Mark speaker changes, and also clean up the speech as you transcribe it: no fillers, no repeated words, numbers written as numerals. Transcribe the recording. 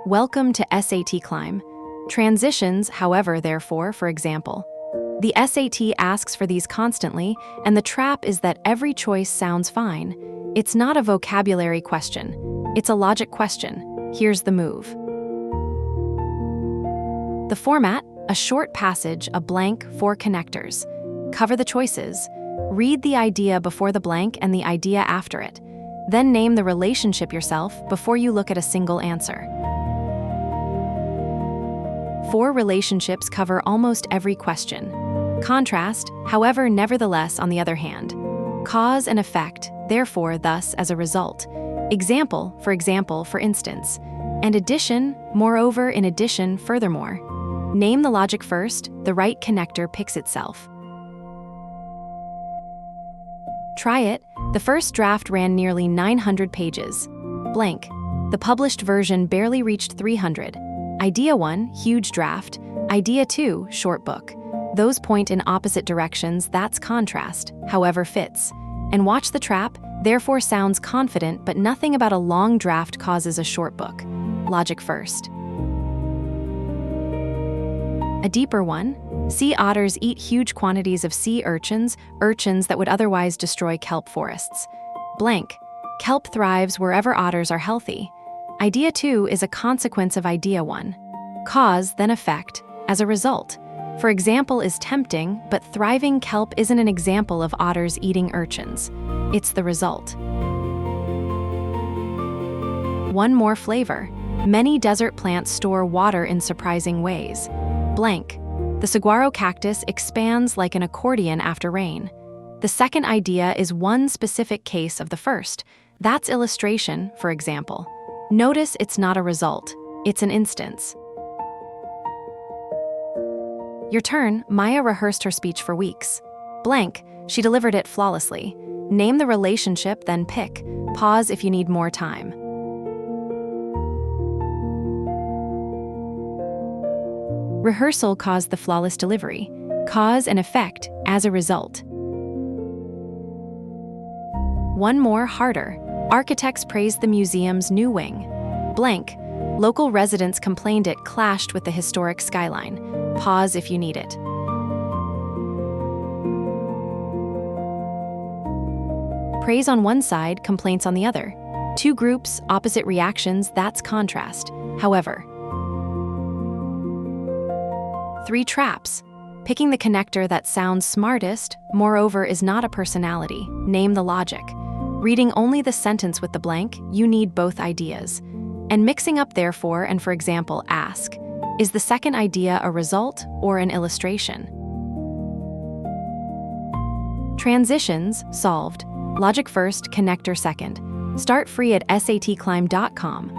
Speaker 1: Welcome to SAT Climb. Transitions, however, therefore, for example. The SAT asks for these constantly, and the trap is that every choice sounds fine. It's not a vocabulary question. It's a logic question. Here's the move. The format: a short passage, a blank, 4 connectors. Cover the choices. Read the idea before the blank and the idea after it. Then name the relationship yourself before you look at a single answer. 4 relationships cover almost every question. Contrast, however, nevertheless, on the other hand. Cause and effect, therefore, thus, as a result. Example, for instance. And addition, moreover, in addition, furthermore. Name the logic first, the right connector picks itself. Try it. The first draft ran nearly 900 pages. Blank. The published version barely reached 300. Idea 1, huge draft. Idea 2, short book. Those point in opposite directions, that's contrast, however fits. And watch the trap, therefore sounds confident, but nothing about a long draft causes a short book. Logic first. A deeper one. Sea otters eat huge quantities of sea urchins that would otherwise destroy kelp forests. Blank. Kelp thrives wherever otters are healthy. Idea 2 is a consequence of idea 1. Cause, then effect, as a result. For example is tempting, but thriving kelp isn't an example of otters eating urchins. It's the result. One more flavor. Many desert plants store water in surprising ways. Blank. The saguaro cactus expands like an accordion after rain. The second idea is one specific case of the first. That's illustration, for example. Notice it's not a result, it's an instance. Your turn. Maya rehearsed her speech for weeks. Blank. She delivered it flawlessly. Name the relationship, then pick. Pause if you need more time. Rehearsal caused the flawless delivery. Cause and effect, as a result. One more, harder. Architects praised the museum's new wing. Blank. Local residents complained it clashed with the historic skyline. Pause if you need it. Praise on one side, complaints on the other. 2 groups, opposite reactions, that's contrast. However. 3 traps. Picking the connector that sounds smartest, moreover, is not a personality. Name the logic. Reading only the sentence with the blank, you need both ideas. And mixing up therefore and for example, ask, is the second idea a result or an illustration? Transitions, solved. Logic first, connector second. Start free at satclimb.com.